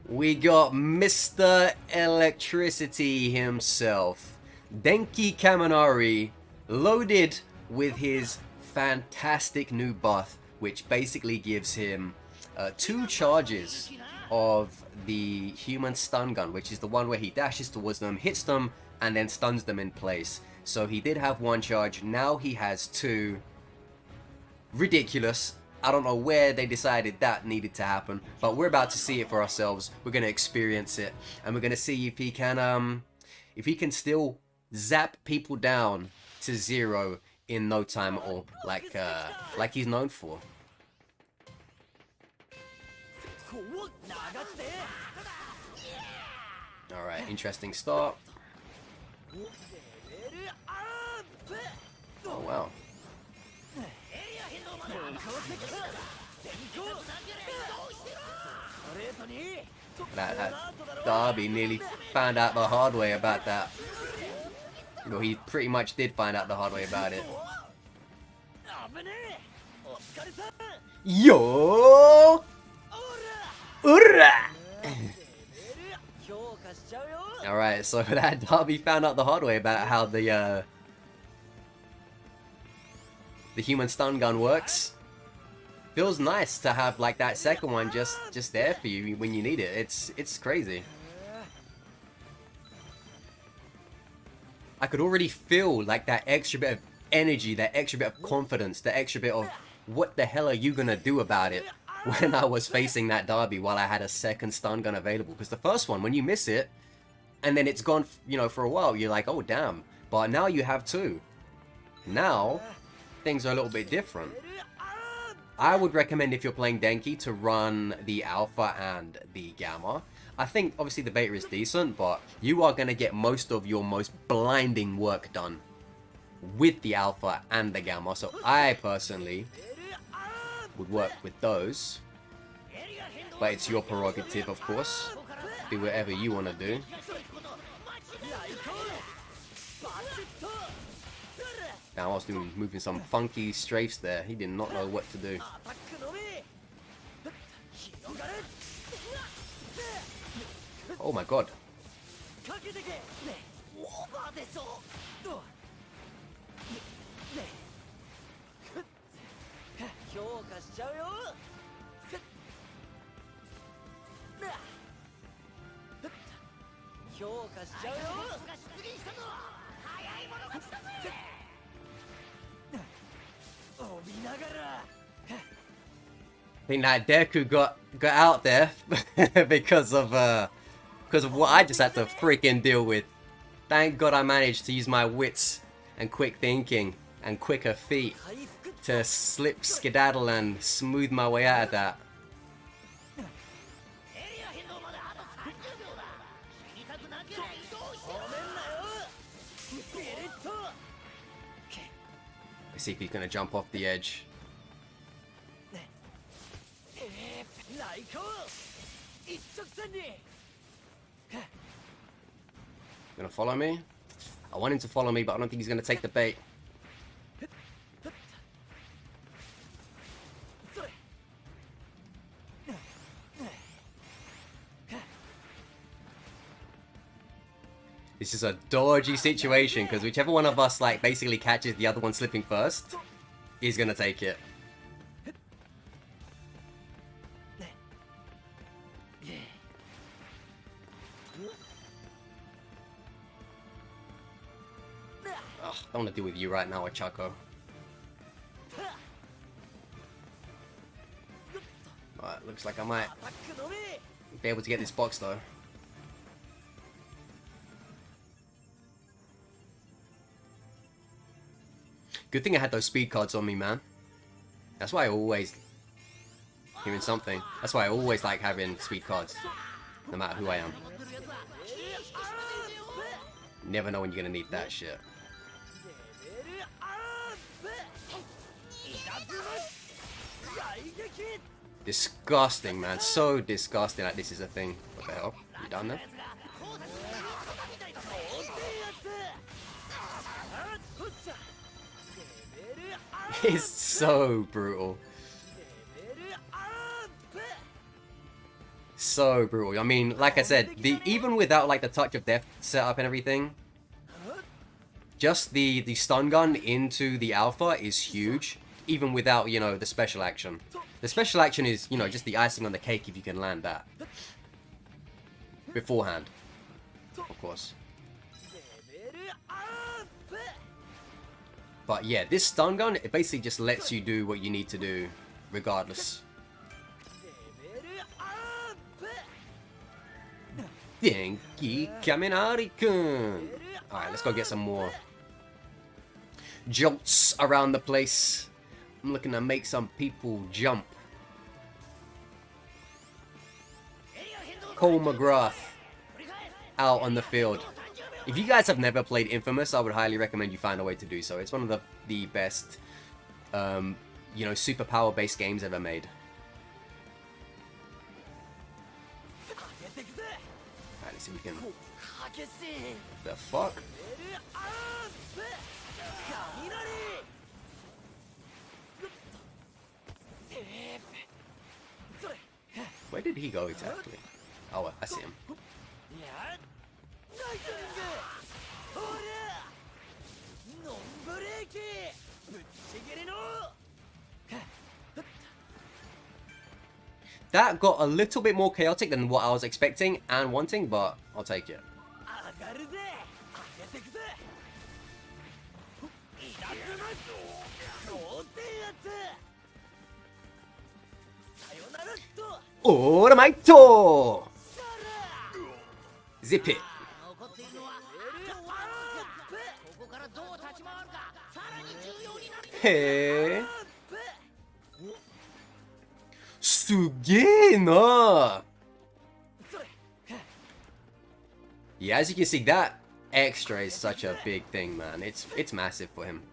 We got Mr. Electricity himself, Denki Kaminari, loaded with his fantastic new buff, which basically gives him 2 charges of the human stun gun, which is the one where he dashes towards them, hits them, and then stuns them in place. So he did have 1 charge, now he has 2. Ridiculous. I don't know where they decided that needed to happen, but we're about to see it for ourselves. We're gonna experience it, and we're gonna see if he can still zap people down to 0 in no time at all, like he's known for. All right, interesting start. Oh wow. That Darby nearly found out the hard way about that. Well, he pretty much did find out the hard way about it. Yo! Urra! Alright, so that Darby found out the hard way about how the human stun gun works. Feels nice to have like that second one just there for you when you need it. It's crazy. I could already feel like that extra bit of energy, that extra bit of confidence, the extra bit of what the hell are you gonna do about it when I was facing that Darby while I had a second stun gun available. Because the first one, when you miss it and then it's gone, you know, for a while, you're like, oh damn. But now you have 2. Now things are a little bit different. I would recommend, if you're playing Denki, to run the Alpha and the Gamma. I think obviously the Beta is decent, but you are going to get most of your most blinding work done with the Alpha and the Gamma. So I personally would work with those. But it's your prerogative, of course. Do whatever you want to do. Now I was moving some funky strafes there. He did not know what to do. Oh my god. I think that Deku got out there because of what I just had to freaking deal with. Thank God I managed to use my wits and quick thinking and quicker feet to slip, skedaddle, and smooth my way out of that. Let's see if he's gonna jump off the edge. Gonna follow me? I want him to follow me, but I don't think he's gonna take the bait. This is a dodgy situation, because whichever one of us like basically catches the other one slipping first is gonna take it. Ugh, I don't want to deal with you right now, Ochako. Alright, looks like I might be able to get this box though. Good thing I had those speed cards on me, man. That's why I always... Hearing something. That's why I always like having speed cards. No matter who I am. Never know when you're gonna need that shit. Disgusting, man. So disgusting that this is a thing. What the hell? You done there? It's so brutal. So brutal. I mean, like I said, even without like the touch of death setup and everything, just the stun gun into the alpha is huge. Even without, you know, the special action. The special action is, you know, just the icing on the cake if you can land that. Beforehand. Of course. But yeah, this stun gun, it basically just lets you do what you need to do regardless. Denki Kaminari-kun. Alright, let's go get some more jolts around the place. I'm looking to make some people jump. Cole McGrath out on the field. If you guys have never played Infamous, I would highly recommend you find a way to do so. It's one of the best, you know, superpower based games ever made. Alright, let's see if we can. The fuck? Where did he go exactly? Oh, I see him. That got a little bit more chaotic than what I was expecting and wanting, but I'll take it. Oramaito! Zip it. Hey. Sugena. Yeah, as you can see, that extra is such a big thing, man. It's massive for him.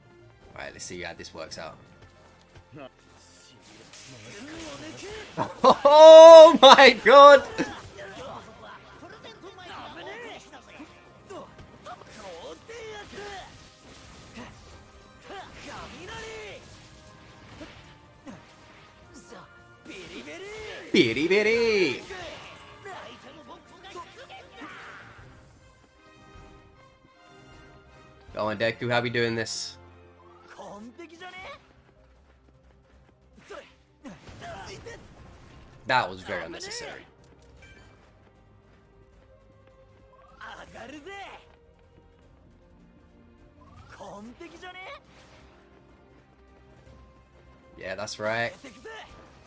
All right, let's see how this works out. Oh my god! Bitty bitty! Go on, Deku, how we doing this? That was very unnecessary. Yeah, that's right.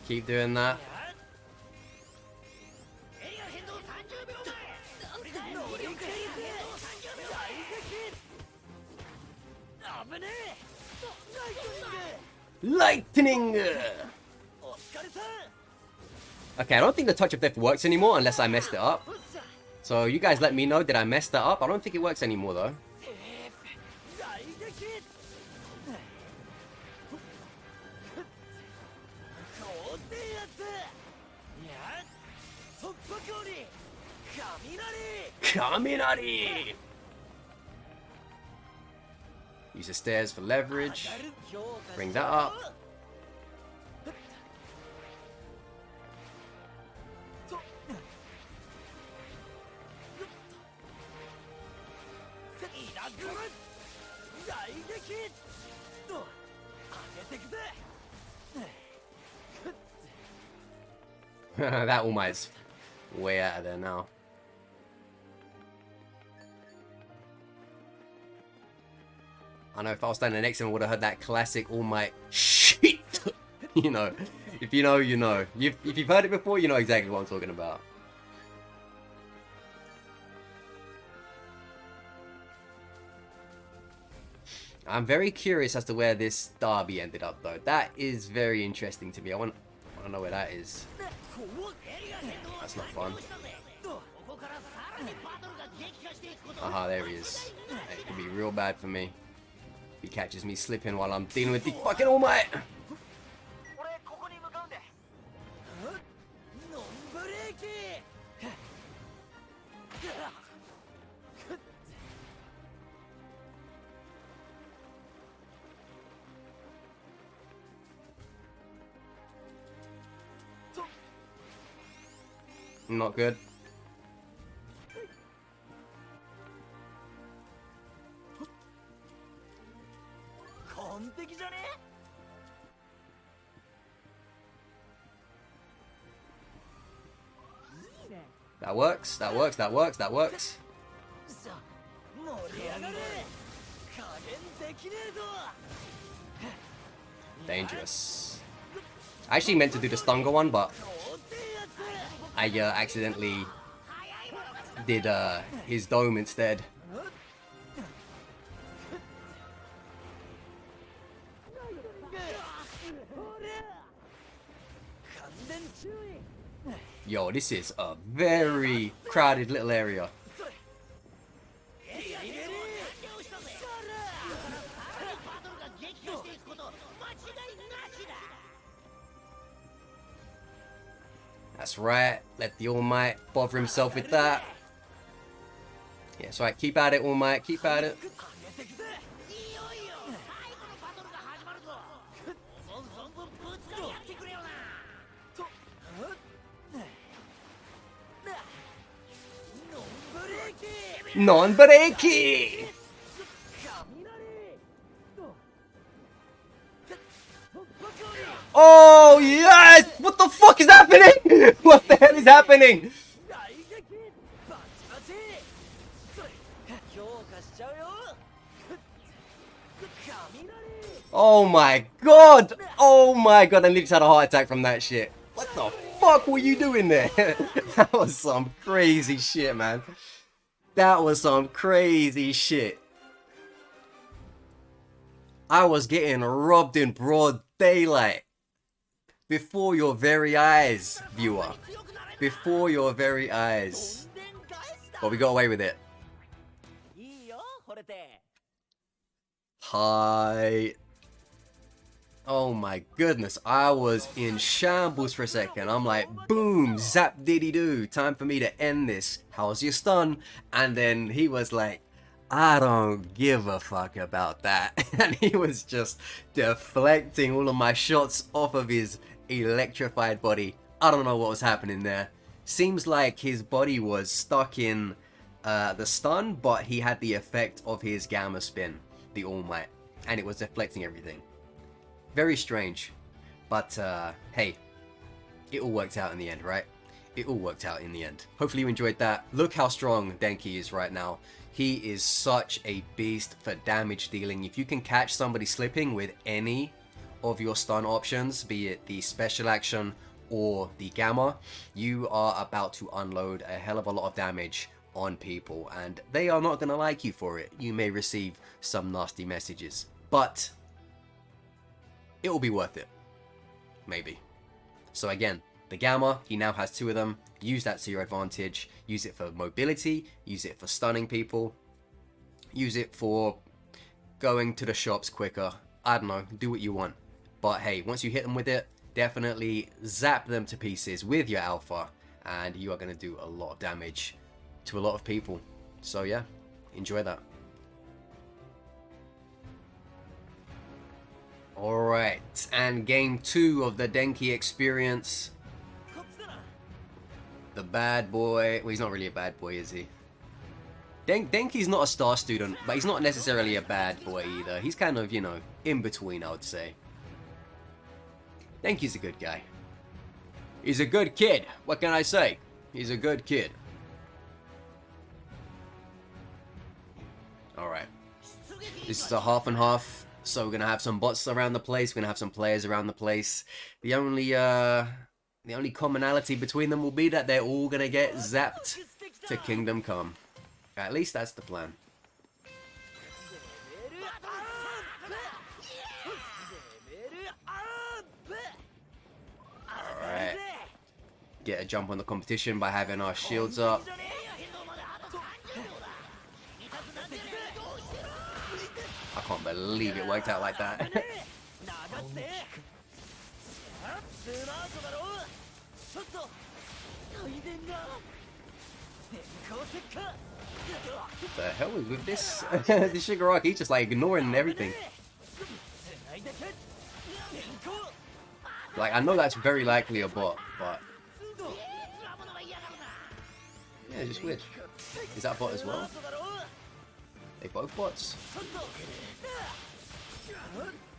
Keep doing that. Lightning! Okay, I don't think the touch of death works anymore unless I messed it up. So you guys let me know, did I mess that up? I don't think it works anymore though. Kaminari! Use the stairs for leverage. Bring that up. That All Might's way out of there now. I know if I was standing next to him, I would have heard that classic All Might shit. You know, if you know, you know. If you've heard it before, you know exactly what I'm talking about. I'm very curious as to where this derby ended up, though. That is very interesting to me. I want to know where that is. That's not fun. Aha, there he is. It could be real bad for me. He catches me slipping while I'm dealing with the fucking All Might. Not good. That works, that works, that works, that works. Dangerous. I actually meant to do the Stunga one, but I accidentally did his dome instead. Yo, this is a very crowded little area. That's right, let the All Might bother himself with that. Yeah, that's right, keep at it, All Might, keep at it. Non-breaky! Oh yes! What the fuck is happening? What the hell is happening? Oh my god! Oh my god, I literally had a heart attack from that shit. What the fuck were you doing there? That was some crazy shit, man. That was some crazy shit. I was getting robbed in broad daylight. Before your very eyes, viewer. Before your very eyes. But we got away with it. Hi. Oh my goodness, I was in shambles for a second. I'm like, boom, zap diddy doo. Time for me to end this. How's your stun? And then he was like, I don't give a fuck about that. And he was just deflecting all of my shots off of his electrified body. I don't know what was happening there. Seems like his body was stuck in the stun, but he had the effect of his gamma spin, the All Might, and it was deflecting everything. Very strange, but hey, it all worked out in the end, right? It all worked out in the end. Hopefully you enjoyed that. Look how strong Denki is right now. He is such a beast for damage dealing. If you can catch somebody slipping with any of your stun options, be it the special action or the gamma, you are about to unload a hell of a lot of damage on people, and they are not going to like you for it. You may receive some nasty messages, but it will be worth it. Maybe. So again, the gamma, he now has 2 of them. Use that to your advantage. Use it for mobility. Use it for stunning people. Use it for going to the shops quicker. I don't know. Do what you want. But hey, once you hit them with it, definitely zap them to pieces with your alpha, and you are going to do a lot of damage to a lot of people. So yeah, enjoy that. Alright, and game 2 of the Denki experience. The bad boy. Well, he's not really a bad boy, is he? Denki's not a star student, but he's not necessarily a bad boy either. He's kind of, you know, in between, I would say. Denki's a good guy. He's a good kid. What can I say? He's a good kid. Alright. This is a half and half. So we're gonna have some bots around the place. We're gonna have some players around the place. The only commonality between them will be that they're all gonna get zapped to Kingdom Come. At least that's the plan. Alright. Get a jump on the competition by having our shields up. I can't believe it worked out like that. What the hell is with this? This shigaraki, he's just like ignoring everything. Like, I know that's very likely a bot, but Yeah, it's just weird. Is that a bot as well? They both bots?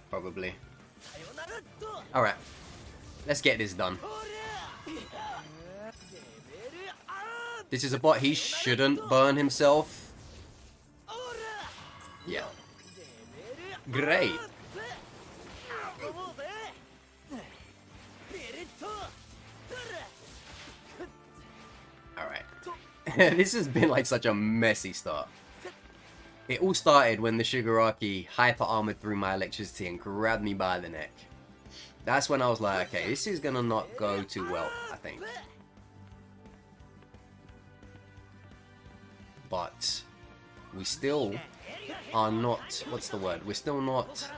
Probably. Alright. Let's get this done. This is a bot. He shouldn't burn himself. Yeah. Great. Alright. This has been like such a messy start. It all started when the Shigaraki hyper armored through my electricity and grabbed me by the neck. That's when I was like, okay, this is gonna not go too well, I think. But we still are not, what's the word? We're still not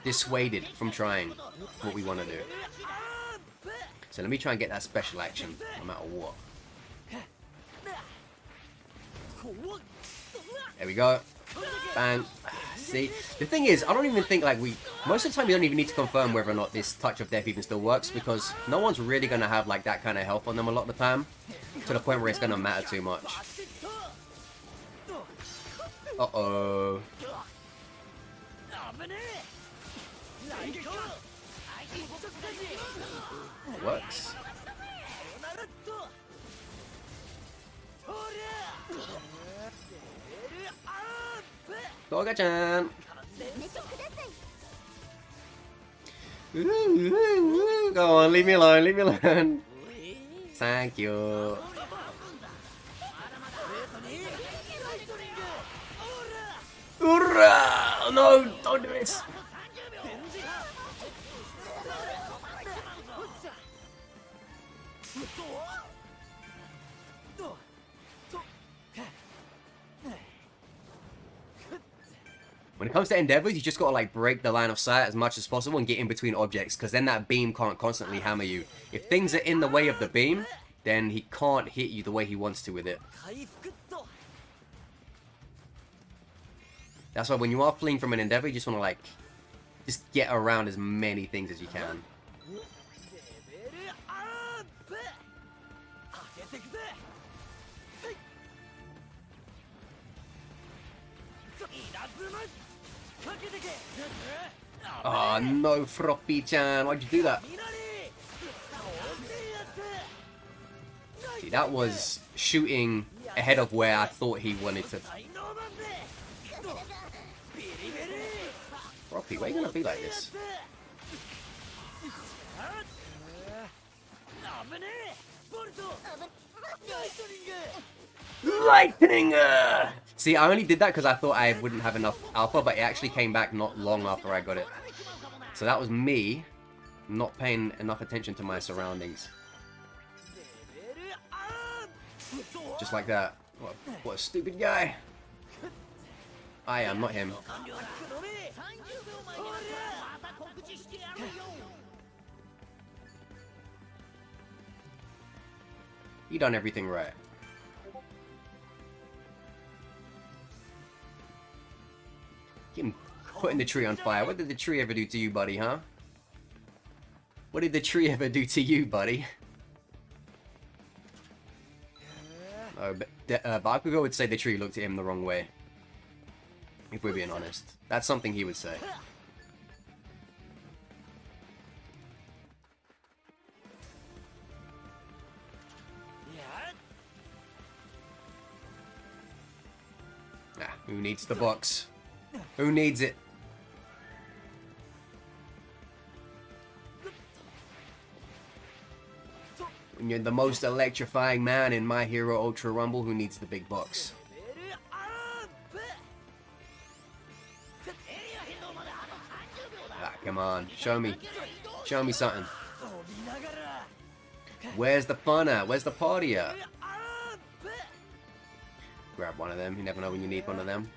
dissuaded from trying what we want to do. So let me try and get that special action, no matter what. There we go. Bang. See, the thing is, I don't even think like most of the time you don't even need to confirm whether or not this touch of death even still works, because no one's really going to have like that kind of health on them a lot of the time, to the point where it's going to matter too much. Uh-oh. Works. Toga-chan! Go on, leave me alone, leave me alone. Thank you. Hoorah! No, don't do this. When it comes to endeavors, you just gotta like break the line of sight as much as possible and get in between objects, because then that beam can't constantly hammer you. If things are in the way of the beam, then he can't hit you the way he wants to with it. That's why when you are fleeing from an endeavor, you just want to like just get around as many things as you can. Oh no, Froppy-chan, why'd you do that? See, that was shooting ahead of where I thought he wanted to. Froppy, why are you gonna be like this? Lightning! See, I only did that because I thought I wouldn't have enough alpha, but it actually came back not long after I got it. So that was me not paying enough attention to my surroundings. Just like that. What a stupid guy. I am, not him. You done everything right. Keep him putting the tree on fire. What did the tree ever do to you, buddy, huh? What did the tree ever do to you, buddy? Oh, but Bakugo would say the tree looked at him the wrong way. If we're being honest. That's something he would say. Who needs the box? Who needs it? When you're the most electrifying man in My Hero Ultra Rumble, who needs the big box? Ah, come on. Show me. Show me something. Where's the fun at? Where's the party at? Grab one of them. You never know when you need one of them.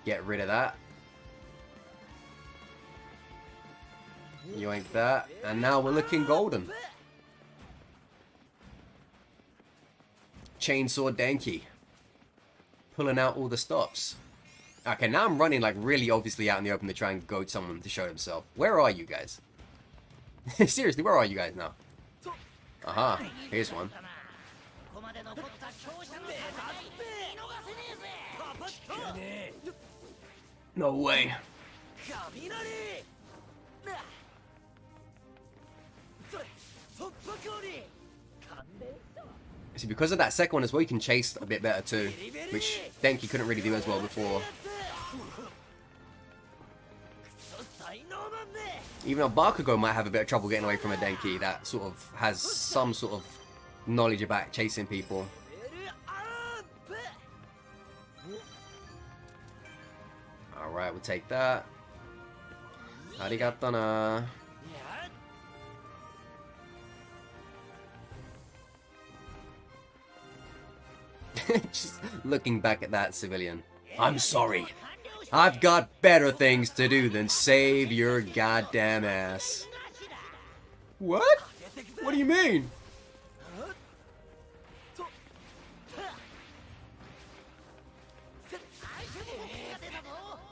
Get rid of that. Yoink that. And now we're looking golden. Chainsaw Denki. Pulling out all the stops. Okay, now I'm running like really obviously out in the open to try and goad someone to show himself. Where are you guys? Seriously, where are you guys now? Aha, here's one. No way. See, because of that second one as well, you can chase a bit better too, which Denki couldn't really do as well before. Even though Bakugo might have a bit of trouble getting away from a Denki that sort of has some sort of knowledge about chasing people. Alright, we'll take that. Arigato na. Just looking back at that civilian. I'm sorry. I've got better things to do than save your goddamn ass. What? What do you mean?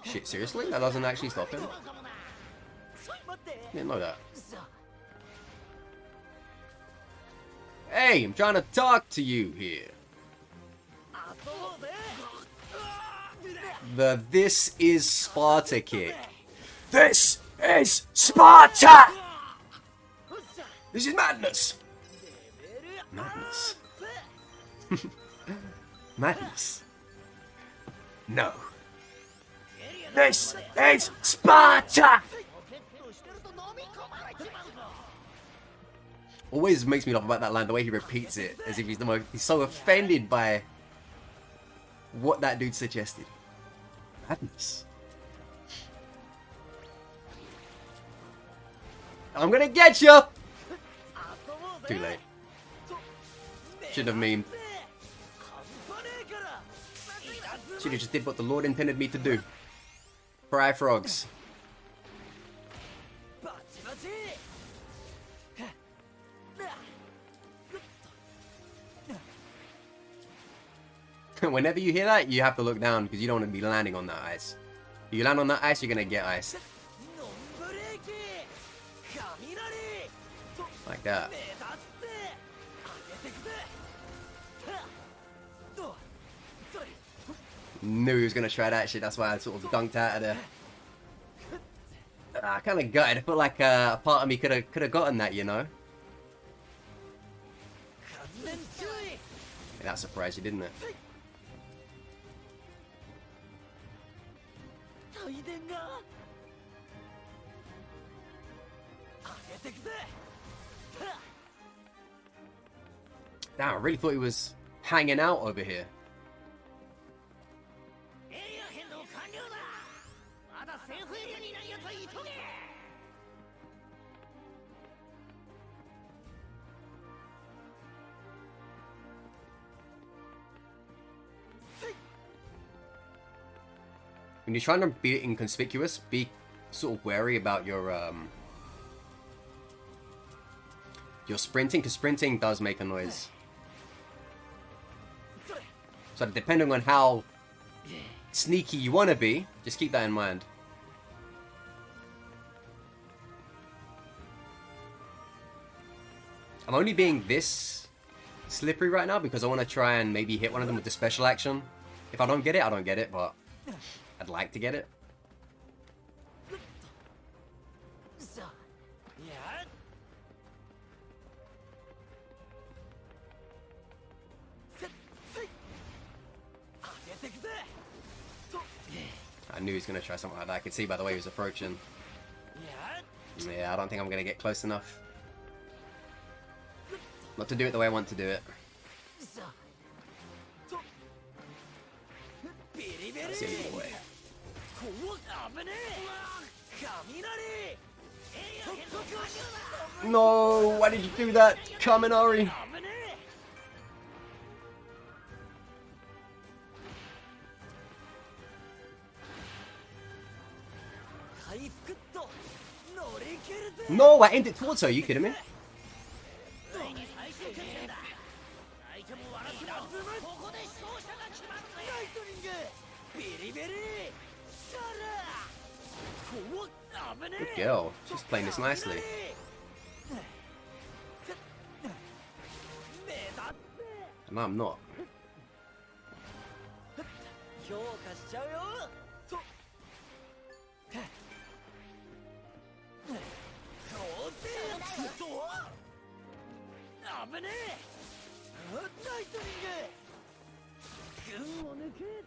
Shit, seriously? That doesn't actually stop him? Didn't know that. Hey, I'm trying to talk to you here. The This is Sparta kick. This is Sparta! This is madness! Madness. Madness. No. This is Sparta! Always makes me laugh about that line, the way he repeats it, as if he's so offended by what that dude suggested. Madness. I'm gonna get you! Too late. Shouldn't have memed. Should've just did what the Lord intended me to do. Fry frogs. Whenever you hear that, you have to look down because you don't want to be landing on that ice. If you land on that ice, you're gonna get ice. Like that. Knew he was gonna try that shit, that's why I sort of dunked out of there. I kind of gutted. I felt like a part of me could have gotten that, you know. Yeah, that surprised you, didn't it? Damn, I really thought he was hanging out over here. When you're trying to be inconspicuous, be sort of wary about your sprinting, because sprinting does make a noise. So depending on how sneaky you want to be, just keep that in mind. I'm only being this slippery right now because I want to try and maybe hit one of them with the special action. If I don't get it, I don't get it, but I'd like to get it. I knew he was going to try something like that. I could see by the way he was approaching. Yeah, I don't think I'm going to get close enough. Not to do it the way I want to do it. That's it either way. No, why did you do that, Kaminari? No, I aimed it towards her, are you kidding me? Good girl, she's playing this nicely. And I'm not.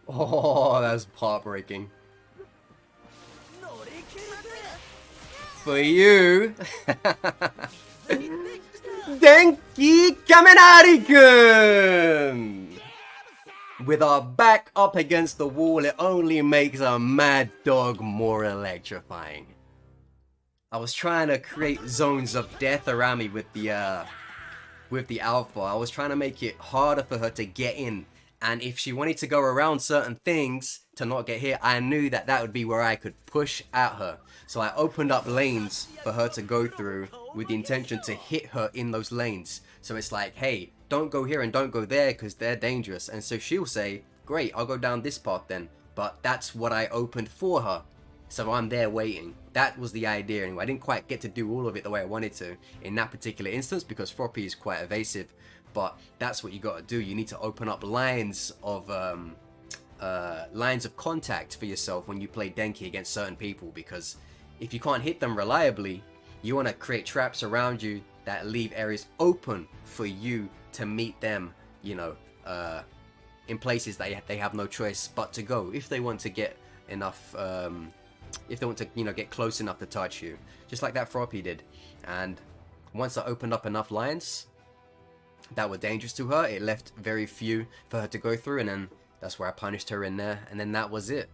Oh, that's heartbreaking. For you. Denki Kaminari-kun! With our back up against the wall, it only makes a mad dog more electrifying. I was trying to create zones of death around me with the alpha. I was trying to make it harder for her to get in. And if she wanted to go around certain things to not get hit, I knew that that would be where I could push at her. So I opened up lanes for her to go through with the intention to hit her in those lanes. So it's like, hey, don't go here and don't go there because they're dangerous. And so she'll say, great, I'll go down this path then. But that's what I opened for her. So I'm there waiting. That was the idea anyway. I didn't quite get to do all of it the way I wanted to in that particular instance because Froppy is quite evasive. But that's what you got to do. You need to open up lines of contact for yourself when you play Denki against certain people, because if you can't hit them reliably, you want to create traps around you that leave areas open for you to meet them, you know, in places that they have no choice but to go if they want to get enough, if they want to, you know, get close enough to touch you, just like that Froppy did. And once I opened up enough lines that were dangerous to her, it left very few for her to go through, and then that's where I punished her in there, and then that was it.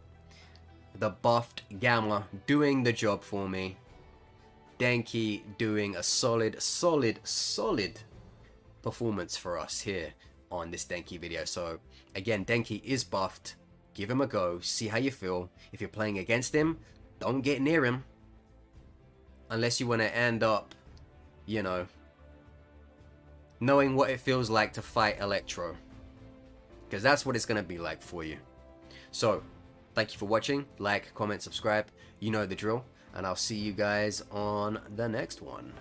The buffed Gamma doing the job for me. Denki doing a solid performance for us here on this Denki video. So again, Denki is buffed. Give him a go, see how you feel. If you're playing against him, don't get near him unless you want to end up, you know, knowing what it feels like to fight Electro, because that's what it's going to be like for you. So thank you for watching. Like, comment, subscribe, you know the drill, and I'll see you guys on the next one.